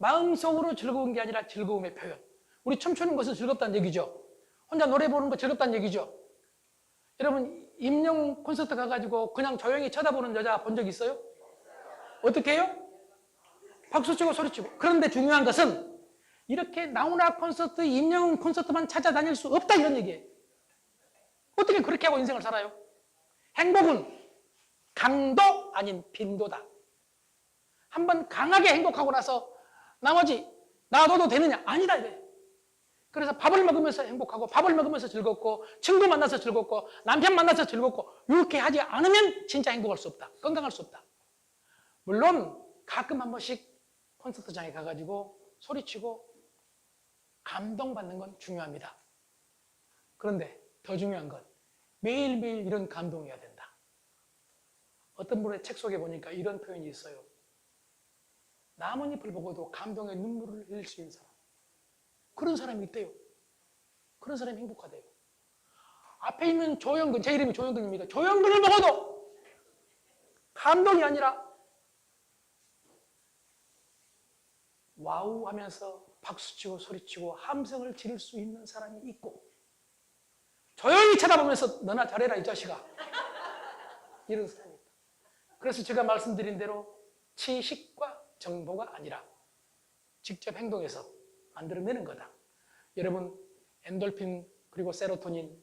마음속으로 즐거운 게 아니라 즐거움의 표현. 우리 춤추는 것은 즐겁다는 얘기죠. 혼자 노래 부르는 거 즐겁다는 얘기죠. 여러분, 임영웅 콘서트 가가지고 그냥 조용히 쳐다보는 여자 본 적 있어요? 어떻게 해요? 박수 치고 소리 치고. 그런데 중요한 것은 이렇게 나훈아 콘서트, 임영웅 콘서트만 찾아다닐 수 없다 이런 얘기예요. 어떻게 그렇게 하고 인생을 살아요? 행복은 강도 아닌 빈도다. 한번 강하게 행복하고 나서 나머지 놔둬도 되느냐? 아니다 이거예요. 그래서 밥을 먹으면서 행복하고 밥을 먹으면서 즐겁고 친구 만나서 즐겁고 남편 만나서 즐겁고 이렇게 하지 않으면 진짜 행복할 수 없다. 건강할 수 없다. 물론 가끔 한 번씩 콘서트장에 가가지고 소리치고 감동받는 건 중요합니다. 그런데 더 중요한 건 매일매일 이런 감동이어야 된다. 어떤 분의 책 속에 보니까 이런 표현이 있어요. 나뭇잎을 보고도 감동의 눈물을 흘릴 수 있는 사람. 그런 사람이 있대요. 그런 사람이 행복하대요. 앞에 있는 조영근, 제 이름이 조영근입니다. 조영근을 보고도 감동이 아니라 와우 하면서 박수치고 소리치고 함성을 지를 수 있는 사람이 있고 조용히 쳐다보면서 너나 잘해라 이 자식아. 이런 사람이 있다. 그래서 제가 말씀드린 대로 지식과 정보가 아니라 직접 행동해서 만들어내는 거다. 여러분, 엔돌핀 그리고 세로토닌,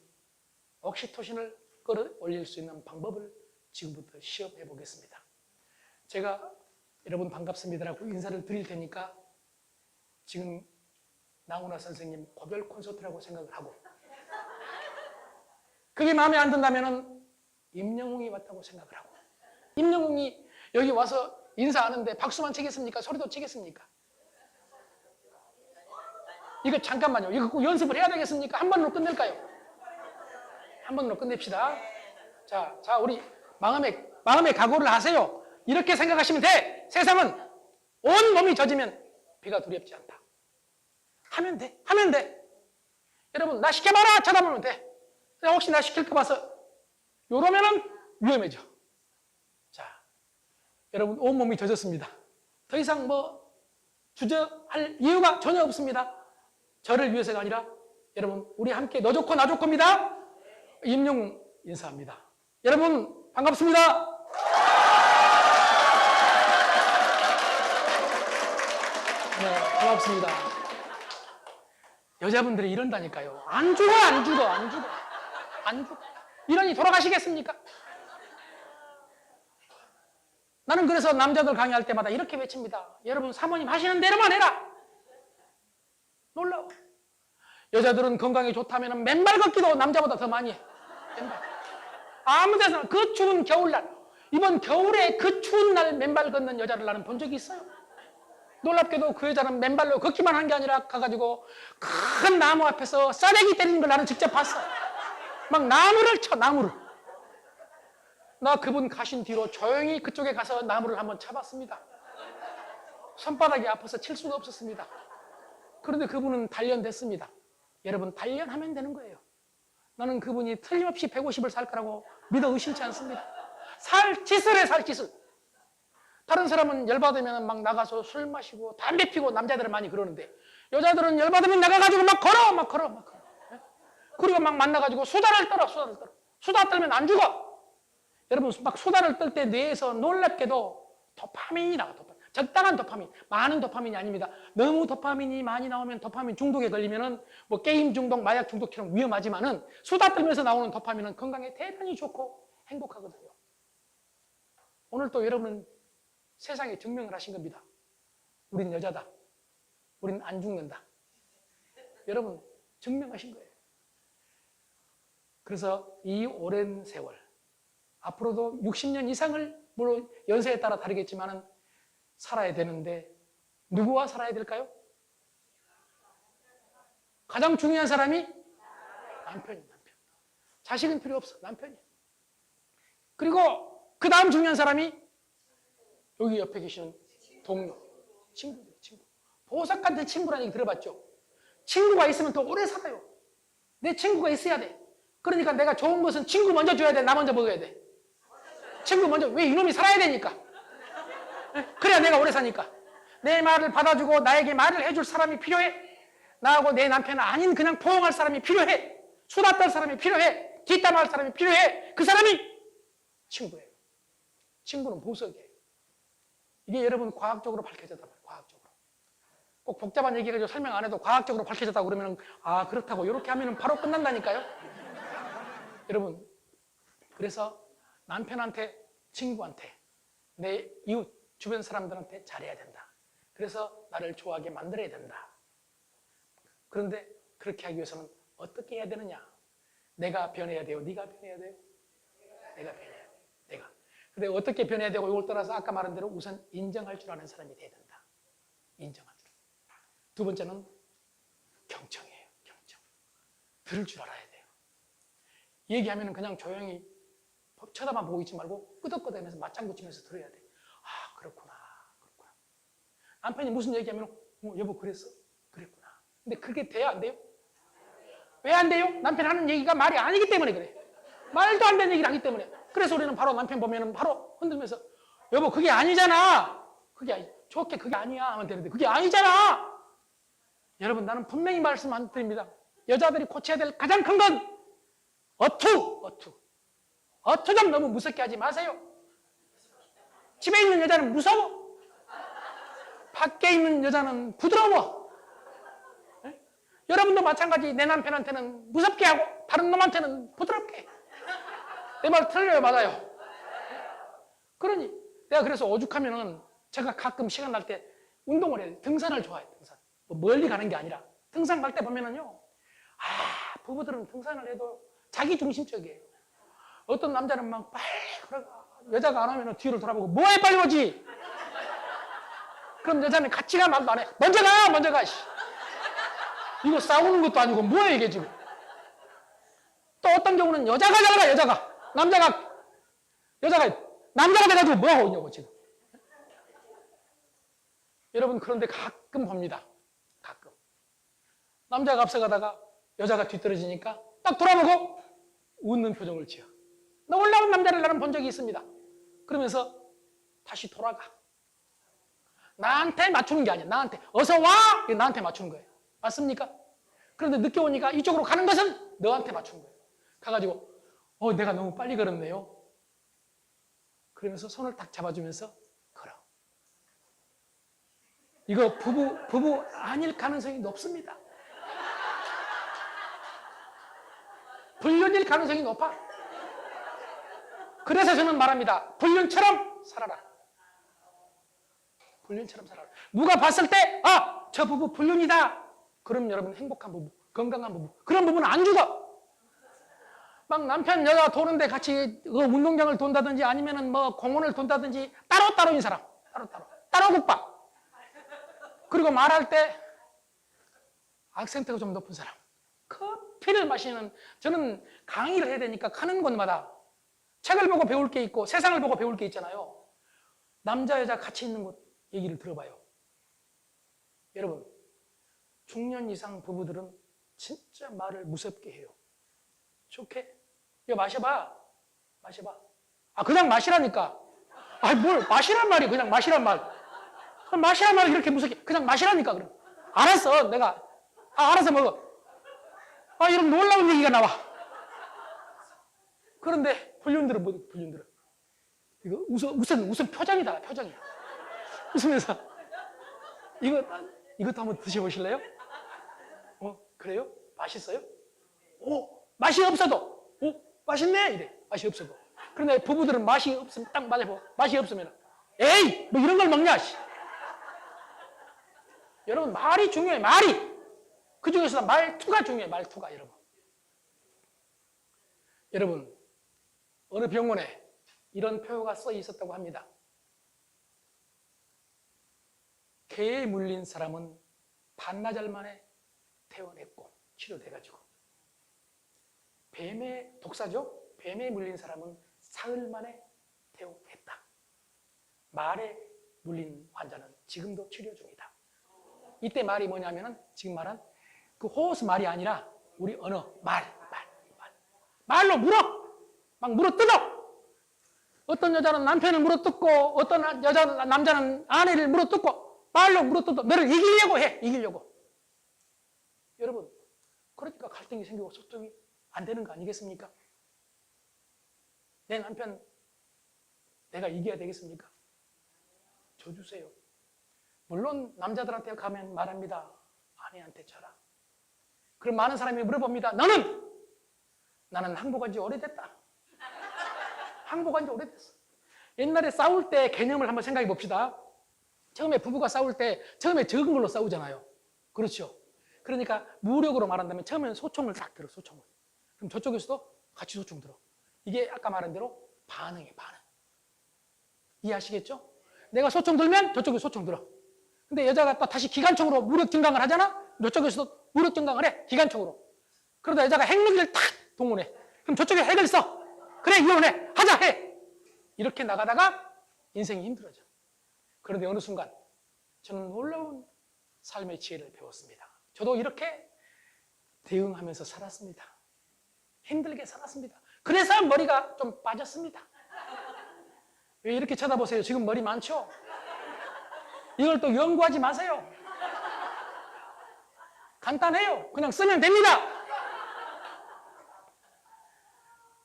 옥시토신을 끌어올릴 수 있는 방법을 지금부터 시험해 보겠습니다. 제가 여러분 반갑습니다라고 인사를 드릴 테니까 지금 나훈아 선생님 고별 콘서트라고 생각을 하고 그게 마음에 안 든다면 임영웅이 왔다고 생각을 하고 임영웅이 여기 와서 인사하는데 박수만 치겠습니까? 소리도 치겠습니까? 이거 잠깐만요. 이거 꼭 연습을 해야 되겠습니까? 한 번으로 끝낼까요? 한 번으로 끝냅시다. 자, 우리 마음의 각오를 하세요. 이렇게 생각하시면 돼. 세상은 온 몸이 젖으면 비가 두렵지 않다. 하면 돼. 여러분, 나 시켜봐라! 쳐다보면 돼. 혹시 나 시킬까 봐서 이러면은 위험해져. 자, 여러분, 온 몸이 젖었습니다. 더 이상 주저할 이유가 전혀 없습니다. 저를 위해서가 아니라 여러분, 우리 함께 너 좋고 나 좋고입니다. 임영웅 인사합니다. 여러분, 반갑습니다. 네, 반갑습니다. 여자분들이 이런다니까요. 안 죽어. 이러니 돌아가시겠습니까? 나는 그래서 남자들 강의할 때마다 이렇게 외칩니다. 여러분, 사모님 하시는 대로만 해라. 놀라워. 여자들은 건강에 좋다면 맨발 걷기도 남자보다 더 많이 해. 맨발. 아무 데서나 그 추운 겨울날, 이번 겨울에 그 추운 날 맨발 걷는 여자를 나는 본 적이 있어요. 놀랍게도 그 여자는 맨발로 걷기만 한 게 아니라 가가지고 큰 나무 앞에서 싸대기 때리는 걸 나는 직접 봤어. 막 나무를 쳐, 나무를. 나 그분 가신 뒤로 조용히 그쪽에 가서 나무를 한번 쳐봤습니다. 손바닥이 아파서 칠 수가 없었습니다. 그런데 그분은 단련됐습니다. 여러분, 단련하면 되는 거예요. 나는 그분이 틀림없이 150을 살 거라고 믿어 의심치 않습니다. 살짓을 해, 살짓을. 다른 사람은 열받으면 막 나가서 술 마시고 담배 피고 남자들은 많이 그러는데 여자들은 열받으면 나가가지고 막 걸어. 그리고 막 만나가지고 수다를 떨어. 수다 떨면 안 죽어. 여러분, 막 수다를 떨 때 뇌에서 놀랍게도 도파민이 나와. 적당한 도파민, 많은 도파민이 아닙니다. 너무 도파민이 많이 나오면 도파민 중독에 걸리면은 게임 중독, 마약 중독처럼 위험하지만은 수다 떨면서 나오는 도파민은 건강에 대단히 좋고 행복하거든요. 오늘 또 여러분은 세상에 증명을 하신 겁니다. 우린 여자다. 우린 안 죽는다. 여러분, 증명하신 거예요. 그래서 이 오랜 세월, 앞으로도 60년 이상을 물론 연세에 따라 다르겠지만은 살아야 되는데 누구와 살아야 될까요? 가장 중요한 사람이 남편이에요. 남편. 자식은 필요 없어. 남편이에요. 그리고 그 다음 중요한 사람이 여기 옆에 계시는 동료, 친구. 보석 같은 친구라는 얘기 들어봤죠? 친구가 있으면 더 오래 살아요. 내 친구가 있어야 돼. 그러니까 내가 좋은 것은 친구 먼저 줘야 돼? 나 먼저 먹어야 돼? 친구 먼저. 왜? 이놈이 살아야 되니까. 그래야 내가 오래 사니까. 내 말을 받아주고 나에게 말을 해줄 사람이 필요해. 나하고 내 남편은 아닌 그냥 포용할 사람이 필요해. 수다 떨 사람이 필요해. 뒷담화할 사람이 필요해. 그 사람이 친구예요. 친구는 보석이에요. 이게 여러분 과학적으로 밝혀졌단 말이에요. 과학적으로. 꼭 복잡한 얘기 가지고 설명 안 해도 과학적으로 밝혀졌다고 그러면 아 그렇다고 이렇게 하면 바로 끝난다니까요. 여러분 그래서 남편한테 친구한테 내 이웃 주변 사람들한테 잘해야 된다. 그래서 나를 좋아하게 만들어야 된다. 그런데 그렇게 하기 위해서는 어떻게 해야 되느냐? 내가 변해야 돼요? 네가 변해야 돼요? 내가 변해야 돼요. 내가. 근데 어떻게 변해야 되고 이걸 떠나서 아까 말한 대로 우선 인정할 줄 아는 사람이 돼야 된다. 인정할 줄. 두 번째는 경청이에요. 경청. 들을 줄 알아야 돼요. 얘기하면 그냥 조용히 쳐다만 보고 있지 말고 끄덕끄덕하면서 맞장구 치면서 들어야 돼. 아 그렇구나. 그렇구나. 남편이 무슨 얘기하면 여보 그랬어? 그랬구나. 근데 그게 돼야 안 돼요? 왜 안 돼요? 남편 하는 얘기가 말이 아니기 때문에 그래. 말도 안 되는 얘기를 하기 때문에. 그래서 우리는 바로 남편 보면은 바로 흔들면서 여보 그게 아니잖아. 그게 아니 좋게 그게 아니야 하면 되는데 그게 아니잖아. 여러분 나는 분명히 말씀 안 드립니다. 여자들이 고쳐야 될 가장 큰 건 어투 좀 너무 무섭게 하지 마세요. 집에 있는 여자는 무서워. 밖에 있는 여자는 부드러워. 네? 여러분도 마찬가지. 내 남편한테는 무섭게 하고 다른 놈한테는 부드럽게. 내 말 틀려요, 맞아요? 그러니 내가 그래서 오죽하면은 제가 가끔 시간 날 때 운동을 해요. 등산을 좋아해요. 등산. 뭐 멀리 가는 게 아니라 등산 갈 때 보면은요. 아 부부들은 등산을 해도 자기 중심적이에요. 어떤 남자는 막 빨리 걸어가. 여자가 안 오면 뒤를 돌아보고 뭐해 빨리 오지. 그럼 여자는 같이 가 말도 안 해. 먼저 가. 이거 싸우는 것도 아니고 뭐야 이게 지금. 또 어떤 경우는 여자가 잘 가. 여자가 남자가 돼가지고 뭐하고 있냐고 지금. 여러분 그런데 가끔 봅니다. 가끔 남자가 앞서가다가 여자가 뒤떨어지니까 딱 돌아보고 웃는 표정을 지어. 놀라운 남자를 나는 본 적이 있습니다. 그러면서 다시 돌아가. 나한테 맞추는 게 아니야. 나한테 어서 와! 나한테 맞추는 거예요. 맞습니까? 그런데 늦게 오니까 이쪽으로 가는 것은 너한테 맞추는 거예요. 가가지고 내가 너무 빨리 걸었네요. 그러면서 손을 딱 잡아주면서 걸어. 이거 부부 아닐 가능성이 높습니다. 불륜일 가능성이 높아. 그래서 저는 말합니다. 불륜처럼 살아라. 불륜처럼 살아라. 누가 봤을 때 저 부부 불륜이다. 그럼 여러분 행복한 부부, 건강한 부부. 그런 부부는 안 죽어. 막 남편 여자 도는데 같이 운동장을 돈다든지 아니면은 뭐 공원을 돈다든지 따로따로인 사람. 따로 국밥. 그리고 말할 때 악센트가 좀 높은 사람. 커피를 마시는, 저는 강의를 해야 되니까 가는 곳마다 책을 보고 배울 게 있고 세상을 보고 배울 게 있잖아요. 남자 여자 같이 있는 곳 얘기를 들어봐요. 여러분 중년 이상 부부들은 진짜 말을 무섭게 해요. 좋게 이거 마셔봐. 그냥 마시라니까. 뭘 마시란 말이 그냥 마시란 말. 마시란 말이 이렇게 무섭게 그냥 마시라니까. 그럼 알았어 내가 알아서 먹어. 이런 놀라운 얘기가 나와. 그런데 불륜들은 불륜들은 이거 웃은 표정이다. 표정이야. 웃으면서 이것도 한번 드셔보실래요? 그래요? 맛있어요? 맛이 없어도 맛있네 이래. 맛이 없어도. 그런데 부부들은 맛이 없으면 딱 맞아보고 맛이 없으면 에이 뭐 이런 걸 먹냐. 여러분 말이 중요해. 말이. 그 중에서 말투가 중요해. 말투가. 여러분 어느 병원에 이런 표가 써 있었다고 합니다. 개에 물린 사람은 반나절 만에 퇴원했고 치료돼가지고, 뱀의 독사죠. 뱀에 물린 사람은 사흘 만에 퇴원했다. 말에 물린 환자는 지금도 치료 중이다. 이때 말이 뭐냐면은 지금 말한 그 호스 말이 아니라 우리 언어 말로 막 물어뜯어. 어떤 여자는 남편을 물어뜯고 어떤 남자는 아내를 물어뜯고 말로 물어뜯어 너를 이기려고 해. 이기려고. 여러분, 그러니까 갈등이 생기고 소통이 안 되는 거 아니겠습니까? 내 남편 내가 이겨야 되겠습니까? 줘주세요. 물론 남자들한테 가면 말합니다. 아내한테 쳐라. 그럼 많은 사람이 물어봅니다. 나는 항복한 지 오래됐다. 항복한 지 오래됐어. 옛날에 싸울 때 개념을 한번 생각해 봅시다. 처음에 부부가 싸울 때 처음에 적은 걸로 싸우잖아요. 그렇죠? 그러니까 무력으로 말한다면 처음에는 소총을 딱 들어. 소총을. 그럼 저쪽에서도 같이 소총 들어. 이게 아까 말한 대로 반응이에요. 반응. 이해하시겠죠? 내가 소총 들면 저쪽에 소총 들어. 근데 여자가 또 다시 기관총으로 무력 증강을 하잖아? 저쪽에서도 무력 증강을 해. 기관총으로. 그러다 여자가 핵무기를 탁 동원해. 그럼 저쪽에 핵을 써. 그래, 이혼해. 하자, 해. 이렇게 나가다가 인생이 힘들어져. 그런데 어느 순간 저는 놀라운 삶의 지혜를 배웠습니다. 저도 이렇게 대응하면서 살았습니다. 힘들게 살았습니다. 그래서 머리가 좀 빠졌습니다. 왜 이렇게 쳐다보세요? 지금 머리 많죠? 이걸 또 연구하지 마세요. 간단해요. 그냥 쓰면 됩니다.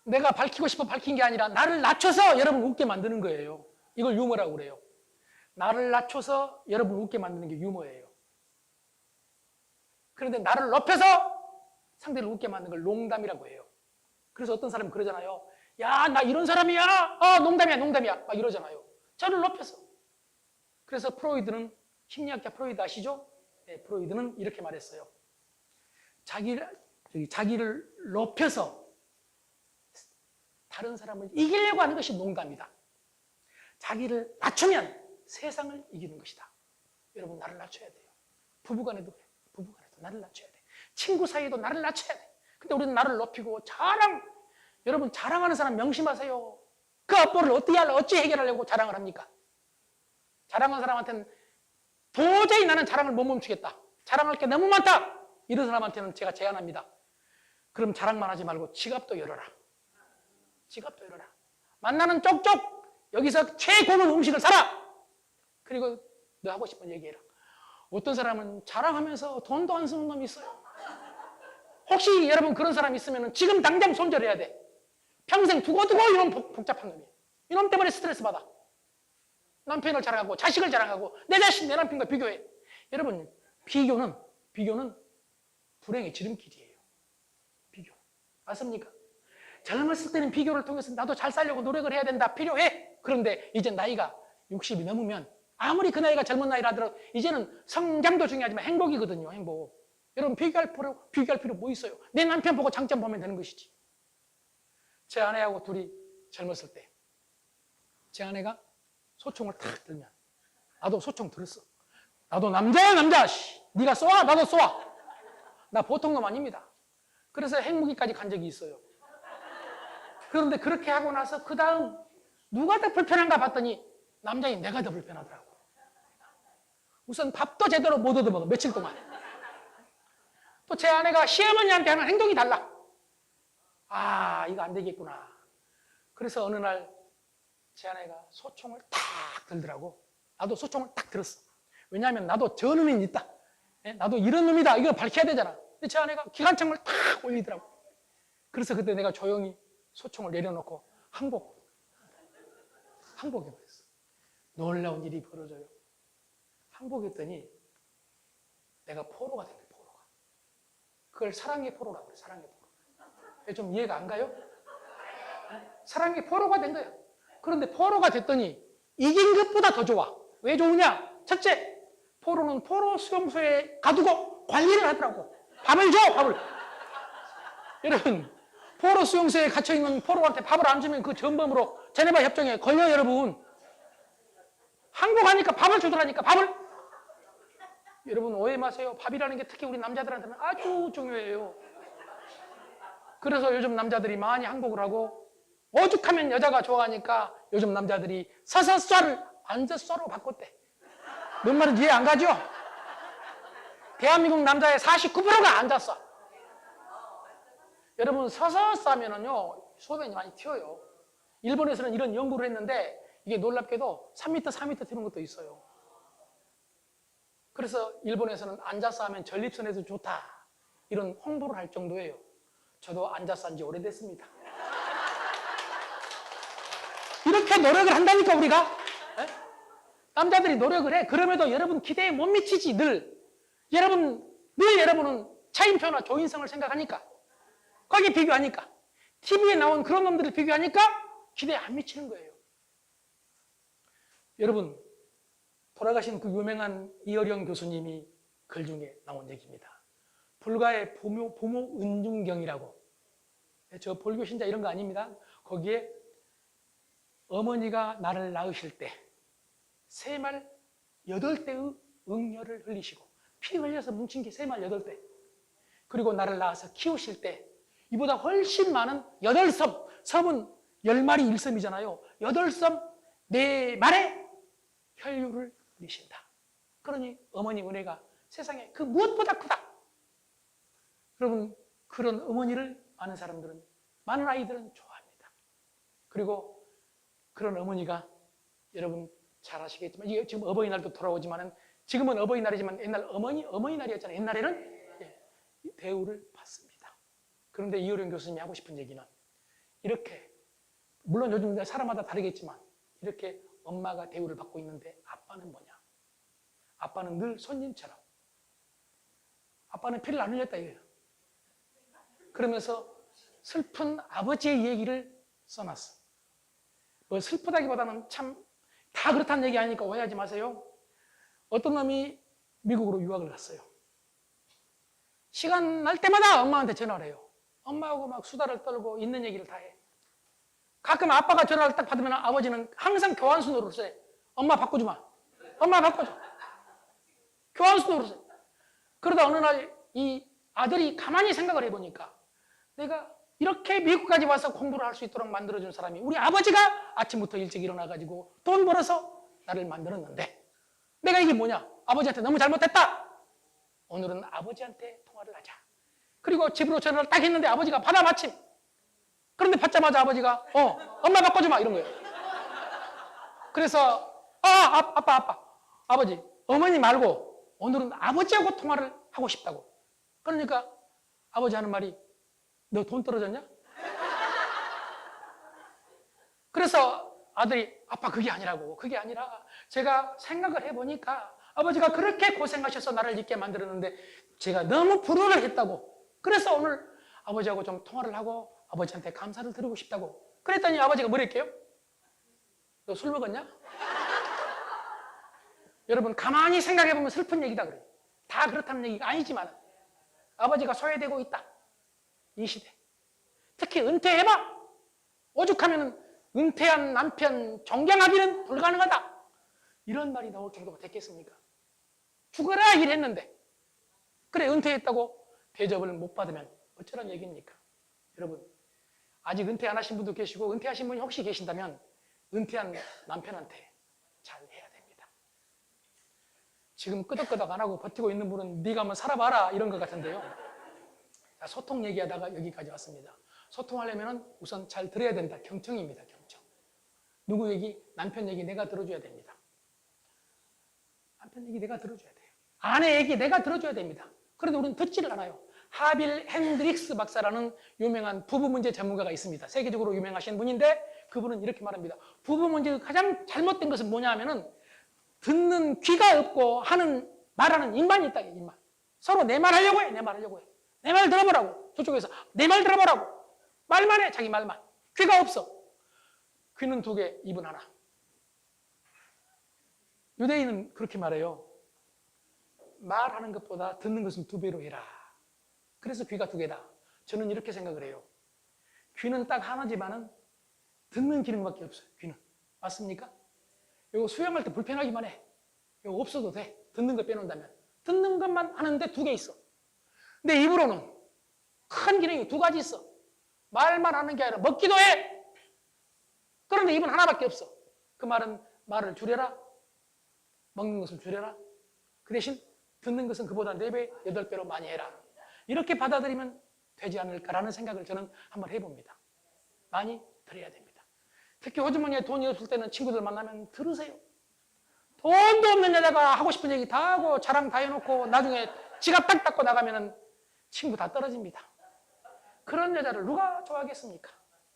내가 밝히고 싶어 밝힌 게 아니라 나를 낮춰서 여러분 웃게 만드는 거예요. 이걸 유머라고 그래요. 나를 낮춰서 여러분 웃게 만드는 게 유머예요. 그런데 나를 높여서 상대를 웃게 만드는 걸 농담이라고 해요. 그래서 어떤 사람은 그러잖아요. 야, 나 이런 사람이야. 농담이야, 농담이야. 막 이러잖아요. 저를 높여서. 그래서 프로이드는, 심리학자 프로이드 아시죠? 네, 프로이드는 이렇게 말했어요. 자기를 높여서 다른 사람을 이기려고 하는 것이 농담이다. 자기를 낮추면 세상을 이기는 것이다. 여러분, 나를 낮춰야 돼요. 부부간에도 그래. 부부간에도 나를 낮춰야 돼. 친구 사이에도 나를 낮춰야 돼. 근데 우리는 나를 높이고 여러분 자랑하는 사람 명심하세요. 그 업보를 어찌 해결하려고 자랑을 합니까? 자랑하는 사람한테는 도저히 나는 자랑을 못 멈추겠다. 자랑할 게 너무 많다. 이런 사람한테는 제가 제안합니다. 그럼 자랑만 하지 말고 지갑도 열어라. 지갑도 열어라. 만나는 쪽쪽 여기서 최고급 음식을 사라. 그리고 너 하고 싶은 얘기해라. 어떤 사람은 자랑하면서 돈도 안 쓰는 놈이 있어요. 혹시 여러분 그런 사람 있으면 지금 당장 손절해야 돼. 평생 두고두고 이놈 복잡한 놈이에요. 이놈 때문에 스트레스 받아. 남편을 자랑하고 자식을 자랑하고 내 자식 내 남편과 비교해. 여러분 비교는 불행의 지름길이에요. 비교. 맞습니까? 젊었을 때는 비교를 통해서 나도 잘 살려고 노력을 해야 된다. 필요해. 그런데 이제 나이가 60이 넘으면 아무리 그 나이가 젊은 나이라 하더라도 이제는 성장도 중요하지만 행복이거든요. 행복. 여러분 비교할 필요 뭐 있어요? 내 남편 보고 장점 보면 되는 것이지. 제 아내하고 둘이 젊었을 때 제 아내가 소총을 탁 들면 나도 소총 들었어. 나도 남자야 남자. 네가 쏘아 나도 쏘아. 나 보통 놈 아닙니다. 그래서 핵무기까지 간 적이 있어요. 그런데 그렇게 하고 나서 그 다음 누가 더 불편한가 봤더니 남자인 내가 더 불편하더라고. 우선 밥도 제대로 못 얻어먹어 며칠 동안. 또 제 아내가 시어머니한테 하는 행동이 달라. 아, 이거 안 되겠구나. 그래서 어느 날 제 아내가 소총을 탁 들더라고. 나도 소총을 딱 들었어. 왜냐하면 나도 저 놈이 있다. 나도 이런 놈이다. 이걸 밝혀야 되잖아. 근데 제 아내가 기관총을 탁 올리더라고. 그래서 그때 내가 조용히 소총을 내려놓고 항복해버렸어. 놀라운 일이 벌어져요. 항복했더니 내가 포로가 된 거야. 포로가. 그걸 사랑의 포로라고 그래. 사랑의 포로. 좀 이해가 안 가요? 사랑의 포로가 된 거야. 그런데 포로가 됐더니 이긴 것보다 더 좋아. 왜 좋으냐? 첫째, 포로는 포로 수용소에 가두고 관리를 하더라고. 밥을 줘, 밥을. 여러분, 포로 수용소에 갇혀있는 포로한테 밥을 안 주면 그 전범으로 제네바 협정에 걸려요, 여러분. 항복하니까 밥을 주더라니까, 밥을. 여러분, 오해 마세요. 밥이라는 게 특히 우리 남자들한테는 아주 중요해요. 그래서 요즘 남자들이 많이 항복을 하고 오죽하면 여자가 좋아하니까 요즘 남자들이 서서 쏴를 앉아 쏴로 바꿨대. 뭔 말인지 이해 안 가죠? 대한민국 남자의 49%가 앉았어. 여러분 서서 쏴면은요 소변이 많이 튀어요. 일본에서는 이런 연구를 했는데 이게 놀랍게도 3m, 4m 튀는 것도 있어요. 그래서 일본에서는 앉아서 하면 전립선에도 좋다 이런 홍보를 할 정도예요. 저도 앉아서 한 지 오래됐습니다. 이렇게 노력을 한다니까 우리가. 네? 남자들이 노력을 해. 그럼에도 여러분 기대에 못 미치지. 늘 여러분은 차인표나 조인성을 생각하니까, 거기에 비교하니까, TV에 나온 그런 놈들을 비교하니까 기대에 안 미치는 거예요. 여러분, 돌아가신 그 유명한 이어령 교수님이 글 중에 나온 얘기입니다. 불가의 부모 은중경이라고. 저 불교 신자 이런 거 아닙니다. 거기에 어머니가 나를 낳으실 때 새말 8대의 응열을 흘리시고, 피 흘려서 뭉친 게 새말 8대. 그리고 나를 낳아서 키우실 때 이보다 훨씬 많은 8섬, 섬은 10마리 1섬이잖아요. 8섬 4말의 혈류를 흘리신다. 그러니 어머니 은혜가 세상에 그 무엇보다 크다. 여러분, 그런 어머니를 많은 사람들은, 많은 아이들은 좋아합니다. 그리고 그런 어머니가, 여러분 잘 아시겠지만, 이게 지금 어버이날도 돌아오지만은, 지금은 어버이날이지만 옛날 어머니날이었잖아요. 옛날에는 대우를 받습니다. 그런데 이효령 교수님이 하고 싶은 얘기는, 이렇게 물론 요즘 사람마다 다르겠지만 이렇게 엄마가 대우를 받고 있는데 아빠는 뭐냐? 아빠는 늘 손님처럼, 아빠는 피를 안 흘렸다 이거예요. 그러면서 슬픈 아버지의 얘기를 써놨어. 뭐 슬프다기보다는 참 다 그렇다는 얘기 아니니까 오해하지 마세요. 어떤 놈이 미국으로 유학을 갔어요. 시간 날 때마다 엄마한테 전화를 해요. 엄마하고 막 수다를 떨고 있는 얘기를 다 해. 가끔 아빠가 전화를 딱 받으면 아버지는 항상 교환수 노릇을 해. 엄마 바꿔주마. 엄마 바꿔줘. 교환수 노릇을 해. 그러다 어느 날 이 아들이 가만히 생각을 해보니까, 내가 이렇게 미국까지 와서 공부를 할 수 있도록 만들어준 사람이 우리 아버지가 아침부터 일찍 일어나가지고 돈 벌어서 나를 만들었는데, 내가 이게 뭐냐? 아버지한테 너무 잘못했다. 오늘은 아버지한테 통화를 하자. 그리고 집으로 전화를 딱 했는데 아버지가 받아 마침. 그런데 받자마자 아버지가 엄마 바꿔주마 이런 거예요. 그래서 아버지 어머니 말고 오늘은 아버지하고 통화를 하고 싶다고. 그러니까 아버지 하는 말이, 너 돈 떨어졌냐? 그래서 아들이, 아빠 그게 아니라고. 그게 아니라 제가 생각을 해보니까 아버지가 그렇게 고생하셔서 나를 있게 만들었는데 제가 너무 불효를 했다고. 그래서 오늘 아버지하고 좀 통화를 하고 아버지한테 감사를 드리고 싶다고. 그랬더니 아버지가 뭐랬게요? 너 술 먹었냐? 여러분 가만히 생각해보면 슬픈 얘기다 그래요. 다 그렇다는 얘기가 아니지만 아버지가 소외되고 있다. 이 시대. 특히 은퇴해봐. 오죽하면 은퇴한 남편 존경하기는 불가능하다. 이런 말이 나올 정도가 됐겠습니까? 죽어라 일했는데. 그래 은퇴했다고 대접을 못 받으면 어쩌란 얘기입니까? 여러분, 아직 은퇴 안 하신 분도 계시고 은퇴하신 분이 혹시 계신다면 은퇴한 남편한테 잘 해야 됩니다. 지금 끄덕끄덕 안 하고 버티고 있는 분은 네가 한번 살아봐라 이런 것 같은데요. 자, 소통 얘기하다가 여기까지 왔습니다. 소통하려면 우선 잘 들어야 된다. 경청입니다. 경청. 누구 얘기? 남편 얘기 내가 들어줘야 됩니다. 남편 얘기 내가 들어줘야 돼요. 아내 얘기 내가 들어줘야 됩니다. 그런데 우리는 듣지를 않아요. 하빌 핸드릭스 박사라는 유명한 부부 문제 전문가가 있습니다. 세계적으로 유명하신 분인데 그분은 이렇게 말합니다. 부부 문제의 가장 잘못된 것은 뭐냐 하면은 듣는 귀가 없고 말하는 입만이 있다. 입만. 서로 내 말 하려고 해. 내 말 하려고 해. 내 말 들어보라고. 저쪽에서 내 말 들어보라고. 말만 해. 자기 말만. 귀가 없어. 귀는 2개, 입은 하나. 유대인은 그렇게 말해요. 말하는 것보다 듣는 것은 2배로 해라. 그래서 귀가 2개다. 저는 이렇게 생각을 해요. 귀는 딱 하나지만은 듣는 기능밖에 없어요. 귀는. 맞습니까? 이거 수영할 때 불편하기만 해. 이거 없어도 돼. 듣는 거 빼놓는다면. 듣는 것만 하는데 2개 있어. 근데 입으로는 큰 기능이 2가지 있어. 말만 하는 게 아니라 먹기도 해. 그런데 입은 하나밖에 없어. 그 말은 말을 줄여라. 먹는 것을 줄여라. 그 대신 듣는 것은 그보다 4배, 8배로 많이 해라. 이렇게 받아들이면 되지 않을까라는 생각을 저는 한번 해봅니다. 많이 들어야 됩니다. 특히 호주머니에 돈이 없을 때는 친구들 만나면 들으세요. 돈도 없는 여자가 하고 싶은 얘기 다 하고 자랑 다 해놓고 나중에 지갑 딱 닫고 나가면은 친구 다 떨어집니다. 그런 여자를 누가 좋아하겠습니까?